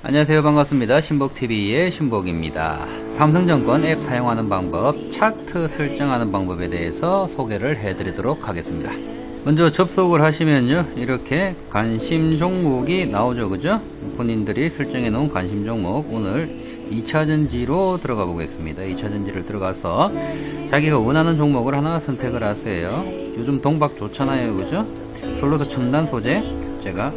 안녕하세요. 반갑습니다. 신복TV의 신복입니다. 삼성증권 앱 사용하는 방법, 차트 설정하는 방법에 대해서 소개를 해드리도록 하겠습니다. 먼저 접속을 하시면요, 이렇게 관심 종목이 나오죠. 그죠? 본인들이 설정해 놓은 관심 종목, 오늘 2차전지로 들어가 보겠습니다. 2차전지를 들어가서 자기가 원하는 종목을 하나 선택을 하세요. 요즘 동박 좋잖아요. 그죠? 솔로드 첨단 소재, 제가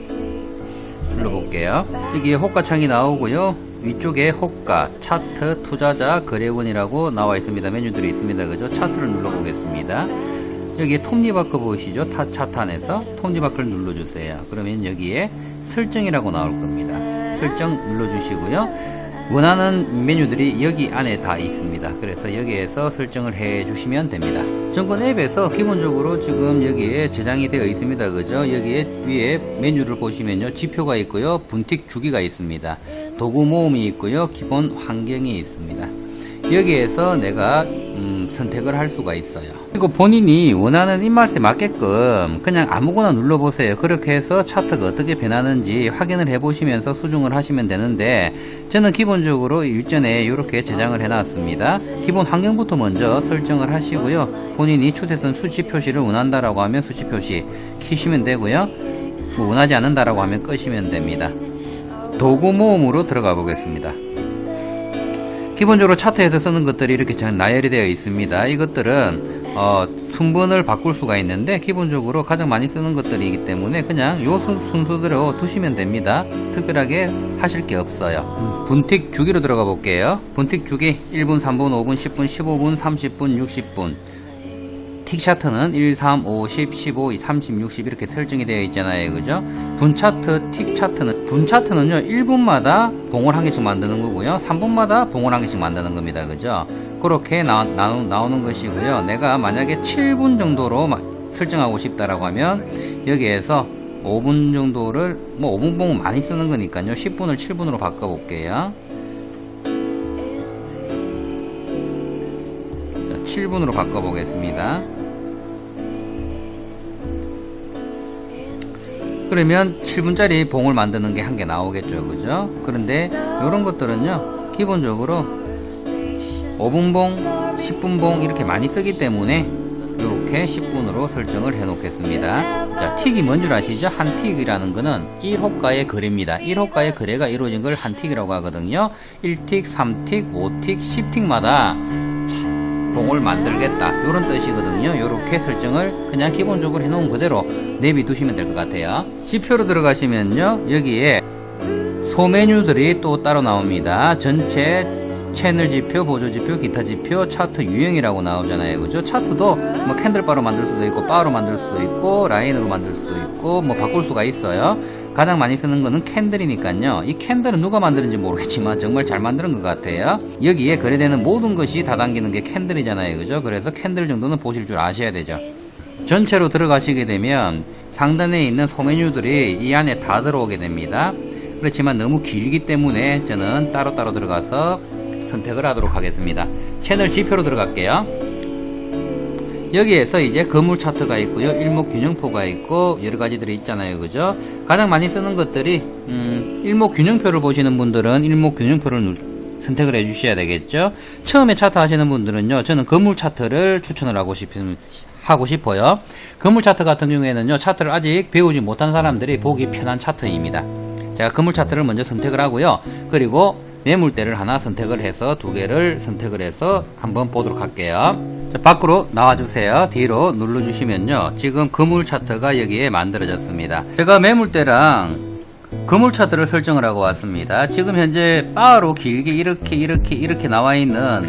눌러볼게요. 여기에 호가창이 나오고요, 위쪽에 호가, 차트, 투자자, 거래원이라고 나와 있습니다. 메뉴들이 있습니다. 그죠? 차트를 눌러보겠습니다. 여기에 톱니바크 보이시죠? 차트 안에서 톱니바크를 눌러주세요. 그러면 여기에 설정이라고 나올 겁니다. 설정 눌러주시고요, 원하는 메뉴들이 여기 안에 다 있습니다. 그래서 여기에서 설정을 해 주시면 됩니다. 증권 앱에서 기본적으로 지금 여기에 저장이 되어 있습니다. 그죠? 여기에 위에 메뉴를 보시면요, 지표가 있고요, 분틱 주기가 있습니다. 도구 모음이 있고요, 기본 환경이 있습니다. 여기에서 내가 선택을 할 수가 있어요. 그리고 본인이 원하는 입맛에 맞게끔 그냥 아무거나 눌러보세요. 그렇게 해서 차트가 어떻게 변하는지 확인을 해보시면서 수정을 하시면 되는데, 저는 기본적으로 일전에 이렇게 저장을 해놨습니다. 기본 환경부터 먼저 설정을 하시고요, 본인이 추세선 수치 표시를 원한다라고 하면 수치 표시 키시면 되고요, 원하지 않는다라고 하면 끄시면 됩니다. 도구 모음으로 들어가 보겠습니다. 기본적으로 차트에서 쓰는 것들이 이렇게 나열이 되어 있습니다. 이것들은 순번을 바꿀 수가 있는데, 기본적으로 가장 많이 쓰는 것들이기 때문에 그냥 요 순서대로 두시면 됩니다. 특별하게 하실 게 없어요. 분틱 주기로 들어가 볼게요. 분틱 주기 1분, 3분, 5분, 10분, 15분, 30분, 60분. 틱 차트는 1, 3, 5, 10, 15, 30, 60 이렇게 설정이 되어 있잖아요. 그죠? 분 차트, 틱 차트는, 분 차트는요, 1분마다 봉을 한 개씩 만드는 거고요, 3분마다 봉을 한 개씩 만드는 겁니다. 그죠? 그렇게 나오는 것이고요. 내가 만약에 7분 정도로 설정하고 싶다라고 하면 여기에서 5분 정도를, 5분 봉은 많이 쓰는 거니까요, 10분을 7분으로 바꿔 볼게요. 7분으로 바꿔 보겠습니다. 그러면 7분짜리 봉을 만드는 게 한 개 나오겠죠. 그죠? 그런데 이런 것들은요, 기본적으로 5분 봉, 10분 봉 이렇게 많이 쓰기 때문에 이렇게 10분으로 설정을 해 놓겠습니다. 자, 틱이 뭔 줄 아시죠? 한 틱이라는 거는 1호가의 거래입니다. 1호가의 거래가 이루어진 걸 한 틱이라고 하거든요. 1틱, 3틱, 5틱, 10틱마다 봉을 만들겠다, 요런 뜻이거든요. 요렇게 설정을 그냥 기본적으로 해놓은 그대로 내비 두시면 될 것 같아요. 지표로 들어가시면요, 여기에 소메뉴들이 또 따로 나옵니다. 전체 채널 지표, 보조 지표, 기타 지표, 차트 유형이라고 나오잖아요. 그죠? 차트도 캔들바로 만들 수도 있고, 바로 만들 수도 있고, 라인으로 만들 수도 있고, 바꿀 수가 있어요. 가장 많이 쓰는 거는 캔들이니까요. 이 캔들은 누가 만드는지 모르겠지만 정말 잘 만드는 것 같아요. 여기에 거래되는 모든 것이 다 담기는 게 캔들이잖아요. 그죠? 그래서 캔들 정도는 보실 줄 아셔야 되죠. 전체로 들어가시게 되면 상단에 있는 소메뉴들이 이 안에 다 들어오게 됩니다. 그렇지만 너무 길기 때문에 저는 따로따로 들어가서 선택을 하도록 하겠습니다. 채널 지표로 들어갈게요. 여기에서 이제 건물 차트가 있고요, 일목균형표가 있고, 여러 가지들이 있잖아요. 그죠? 가장 많이 쓰는 것들이 일목균형표를 보시는 분들은 일목균형표를 선택을 해 주셔야 되겠죠. 처음에 차트 하시는 분들은요, 저는 건물 차트를 추천을 하고 싶어요. 건물 차트 같은 경우에는요, 차트를 아직 배우지 못한 사람들이 보기 편한 차트입니다. 제가 건물 차트를 먼저 선택을 하고요, 그리고 매물대를 하나 선택을 해서 두 개를 선택을 해서 한번 보도록 할게요. 자, 밖으로 나와주세요. 뒤로 눌러주시면요, 지금 건물 차트가 여기에 만들어졌습니다. 제가 매물대랑 건물 차트를 설정을 하고 왔습니다. 지금 현재 바로 길게 이렇게 나와 있는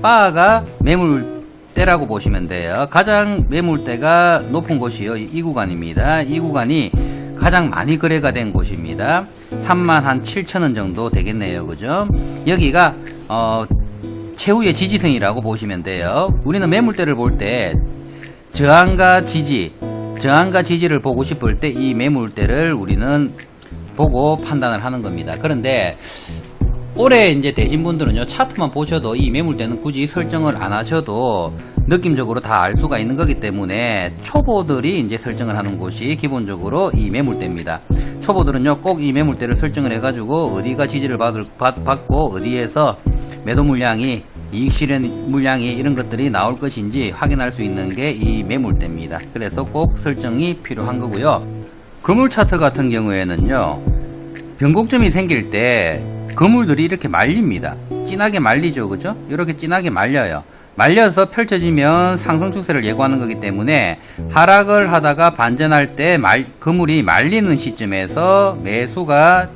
바가 매물대라고 보시면 돼요. 가장 매물대가 높은 곳이요, 이 구간입니다. 이 구간이 가장 많이 거래가 된 곳입니다. 37,000원 정도 되겠네요. 그죠? 여기가 최후의 지지선이라고 보시면 돼요. 우리는 매물대를 볼 때 저항과 지지를 보고 싶을 때 이 매물대를 우리는 보고 판단을 하는 겁니다. 그런데 올해 이제 되신 분들은요, 차트만 보셔도 이 매물대는 굳이 설정을 안 하셔도 느낌적으로 다 알 수가 있는 거기 때문에 초보들이 이제 설정을 하는 곳이 기본적으로 이 매물대입니다. 초보들은요 꼭 이 매물대를 설정을 해가지고 어디가 지지를 받고 어디에서 매도 물량이 이익 실현 물량이 이런 것들이 나올 것인지 확인할 수 있는 게 이 매물대입니다. 그래서 꼭 설정이 필요한 거고요. 그물 차트 같은 경우에는요 변곡점이 생길 때 그물들이 이렇게 말립니다. 진하게 말리죠, 그죠? 이렇게 진하게 말려요. 말려서 펼쳐지면 상승 추세를 예고하는 거기 때문에 하락을 하다가 반전할 때 그물이 말리는 시점에서 매수가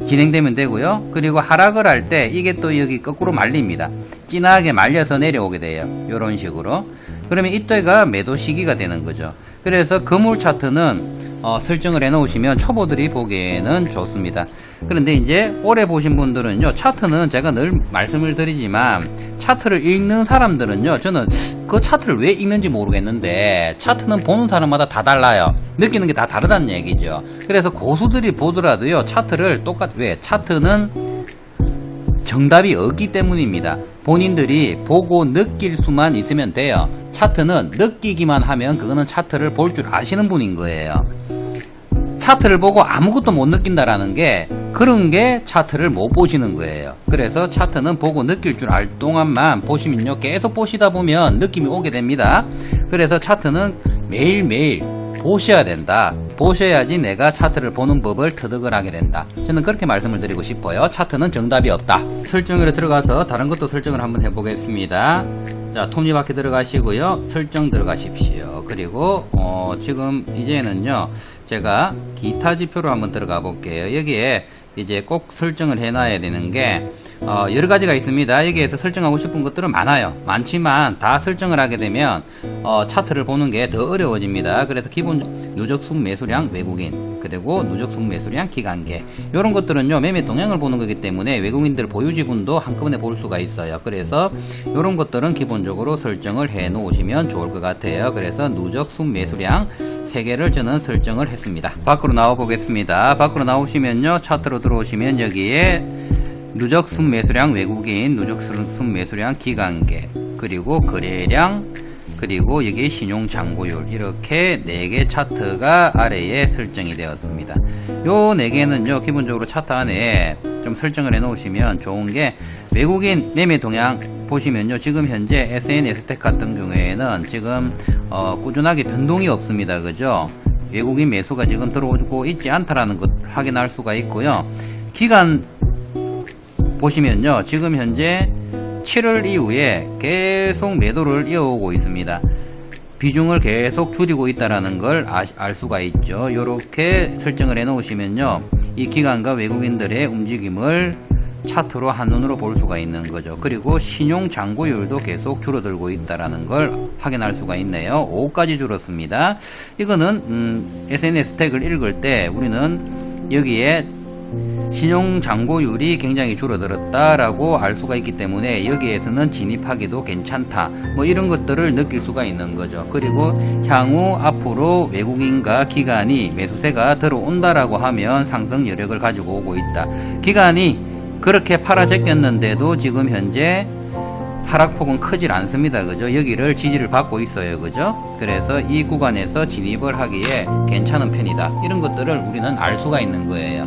진행되면 되고요. 그리고 하락을 할 때 이게 또 여기 거꾸로 말립니다. 진하게 말려서 내려오게 돼요. 이런 식으로. 그러면 이때가 매도 시기가 되는 거죠. 그래서 그물 차트는 설정을 해 놓으시면 초보들이 보기에는 좋습니다. 그런데 이제 오래 보신 분들은요 차트는 제가 늘 말씀을 드리지만 차트를 읽는 사람들은요 저는 그 차트를 왜 읽는지 모르겠는데 차트는 보는 사람마다 다 달라요. 느끼는 게 다 다르다는 얘기죠. 그래서 고수들이 보더라도요 차트를 왜 차트는 정답이 없기 때문입니다. 본인들이 보고 느낄 수만 있으면 돼요. 차트는 느끼기만 하면 그거는 차트를 볼 줄 아시는 분인 거예요. 차트를 보고 아무것도 못 느낀다라는 게 그런 게 차트를 못 보시는 거예요. 그래서 차트는 보고 느낄 줄 알 동안만 보시면요 계속 보시다 보면 느낌이 오게 됩니다. 그래서 차트는 매일매일 보셔야 된다. 보셔야지 내가 차트를 보는 법을 터득을 하게 된다. 저는 그렇게 말씀을 드리고 싶어요. 차트는 정답이 없다. 설정으로 들어가서 다른 것도 설정을 한번 해보겠습니다. 자, 톱니바퀴 들어가시고요. 설정 들어가십시오. 그리고 지금 이제는요 제가 기타 지표로 한번 들어가 볼게요. 여기에 이제 꼭 설정을 해놔야 되는 게 여러 가지가 있습니다. 여기에서 설정하고 싶은 것들은 많지만 다 설정을 하게 되면 차트를 보는 게 더 어려워집니다. 그래서 기본 누적 순매수량 외국인, 그리고 누적 순매수량 기간계, 이런 것들은요 매매 동향을 보는 거기 때문에 외국인들 보유 지분도 한꺼번에 볼 수가 있어요. 그래서 이런 것들은 기본적으로 설정을 해 놓으시면 좋을 것 같아요. 그래서 누적 순매수량 3개를 저는 설정을 했습니다. 밖으로 나와 보겠습니다. 밖으로 나오시면요 차트로 들어오시면 여기에 누적 순매수량 외국인, 누적 순매수량 기간계, 그리고 거래량, 그리고 여기 신용 잔고율, 이렇게 4개 차트가 아래에 설정이 되었습니다. 요 4개는요 기본적으로 차트 안에 좀 설정을 해 놓으시면 좋은 게, 외국인 매매 동향 보시면요 지금 현재 SNS텍 같은 경우에는 지금 꾸준하게 변동이 없습니다. 그죠? 외국인 매수가 지금 들어오고 있지 않다라는 것 확인할 수가 있고요. 기간 보시면요 지금 현재 7월 이후에 계속 매도를 이어오고 있습니다. 비중을 계속 줄이고 있다라는 걸 알 수가 있죠. 이렇게 설정을 해 놓으시면요 이 기관과 외국인들의 움직임을 차트로 한눈으로 볼 수가 있는 거죠. 그리고 신용 잔고율도 계속 줄어들고 있다라는 걸 확인할 수가 있네요. 5까지 줄었습니다. 이거는 SNS텍을 읽을 때 우리는 여기에 신용 잔고율이 굉장히 줄어들었다라고 알 수가 있기 때문에 여기에서는 진입하기도 괜찮다, 뭐 이런 것들을 느낄 수가 있는 거죠. 그리고 향후 앞으로 외국인과 기관이 매수세가 들어온다라고 하면 상승 여력을 가지고 오고 있다. 기관이 그렇게 팔아 제꼈는데도 지금 현재 하락폭은 크질 않습니다. 그죠? 여기를 지지를 받고 있어요. 그죠? 그래서 이 구간에서 진입을 하기에 괜찮은 편이다. 이런 것들을 우리는 알 수가 있는 거예요.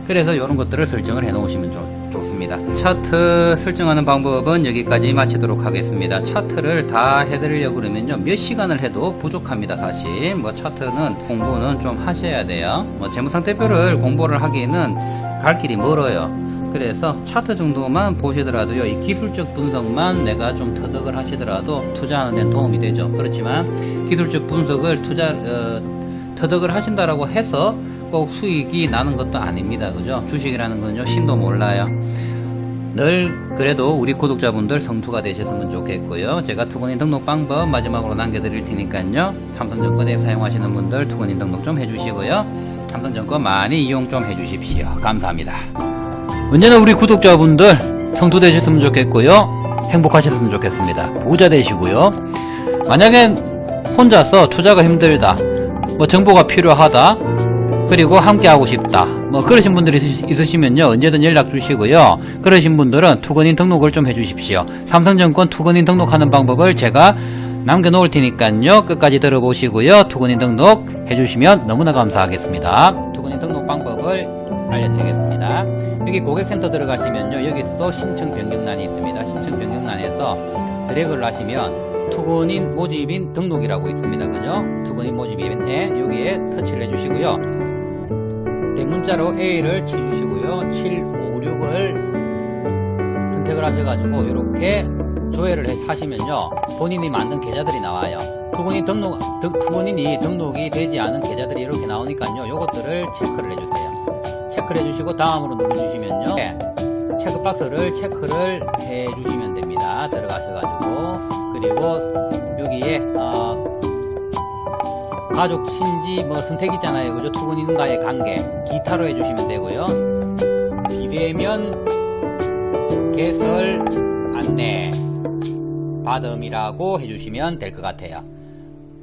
그래서 이런 것들을 설정을 해 놓으시면 좋습니다. 차트 설정하는 방법은 여기까지 마치도록 하겠습니다. 차트를 다 해드리려고 그러면요 몇 시간을 해도 부족합니다. 사실 뭐 차트는 공부는 좀 하셔야 돼요. 뭐 재무상태표를 공부를 하기에는 갈 길이 멀어요. 그래서 차트 정도만 보시더라도요 이 기술적 분석만 내가 좀 터득을 하시더라도 투자하는 데는 도움이 되죠. 그렇지만 기술적 분석을 터득을 하신다라고 해서 꼭 수익이 나는 것도 아닙니다. 그죠? 주식이라는 건요 신도 몰라요. 늘 그래도 우리 구독자분들 성투가 되셨으면 좋겠고요. 제가 투건인 등록 방법 마지막으로 남겨드릴 테니까요 삼성증권 앱 사용하시는 분들 투건인 등록 좀 해주시고요. 삼성증권 많이 이용 좀 해주십시오. 감사합니다. 언제나 우리 구독자분들 성투 되셨으면 좋겠고요. 행복하셨으면 좋겠습니다. 부자 되시고요. 만약에 혼자서 투자가 힘들다, 뭐 정보가 필요하다, 그리고 함께 하고 싶다, 뭐 그러신 분들이 있으시면요 언제든 연락 주시고요. 그러신 분들은 투건인 등록을 좀 해주십시오. 삼성증권 투건인 등록하는 방법을 제가 남겨놓을 테니까요 끝까지 들어보시고요 투건인 등록 해주시면 너무나 감사하겠습니다. 투건인 등록 방법을 알려드리겠습니다. 여기 고객센터 들어가시면요, 여기서 신청 변경란이 있습니다. 신청 변경란에서 드래그를 하시면 투건인 모집인 등록이라고 있습니다. 그죠? 투건인 모집인에 여기에 터치를 해주시고요. 대문자로 A를 치주시고요. 756을 선택을 하셔가지고 이렇게 조회를 하시면요, 본인이 만든 계좌들이 나와요. 투건인이 등록이 되지 않은 계좌들이 이렇게 나오니까요, 요것들을 체크를 해주세요. 체크를 해주시고 다음으로 눌러주시면요, 체크박스를 체크를 해주시면 됩니다. 들어가셔가지고, 그리고 여기에 가족, 친지 뭐 선택 있잖아요. 그죠? 투건인과의 관계 기타로 해주시면 되고요. 비대면 개설 안내 받음이라고 해주시면 될 것 같아요.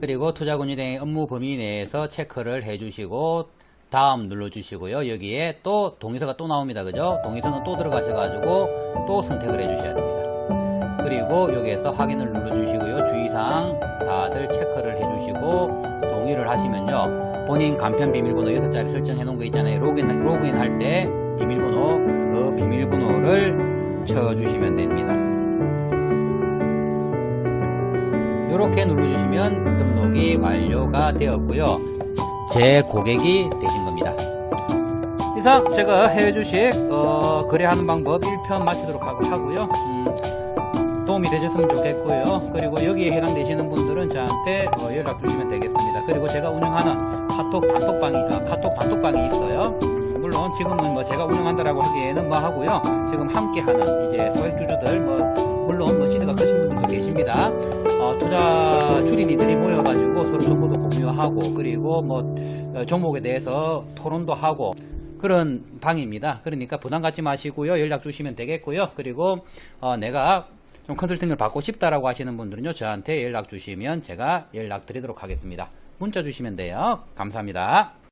그리고 투자금융의 업무 범위 내에서 체크를 해주시고 다음 눌러주시고요. 여기에 또 동의서가 또 나옵니다. 그죠? 동의서는 또 들어가셔가지고 또 선택을 해주셔야 됩니다. 그리고 여기에서 확인을 눌러주시고요. 주의사항 다들 체크를 해주시고 동의를 하시면요, 본인 간편 비밀번호 6자리 설정해 놓은 거 있잖아요. 로그인 할 때 비밀번호, 그 비밀번호를 쳐주시면 됩니다. 이렇게 눌러주시면 등록이 완료가 되었고요, 제 고객이 되신 겁니다. 이상 제가 해외주식 거래하는 방법 1편 마치도록 하고요. 도움이 되셨으면 좋겠고요. 그리고 여기에 해당되시는 분들은 저한테 연락 주시면 되겠습니다. 그리고 제가 운영하는 카톡 단톡방이 있어요. 물론 지금은 뭐 제가 운영한다라고 하기에는 뭐 하고요. 지금 함께하는 이제 소액주주들, 물론 뭐 시드가 크신 분들도 계십니다. 투자 주린이들이 모여가지고 서로 정보도 공유하고, 그리고 뭐 종목에 대해서 토론도 하고 그런 방입니다. 그러니까 부담 갖지 마시고요. 연락 주시면 되겠고요. 그리고 내가 좀 컨설팅을 받고 싶다라고 하시는 분들은요, 저한테 연락 주시면 제가 연락 드리도록 하겠습니다. 문자 주시면 돼요. 감사합니다.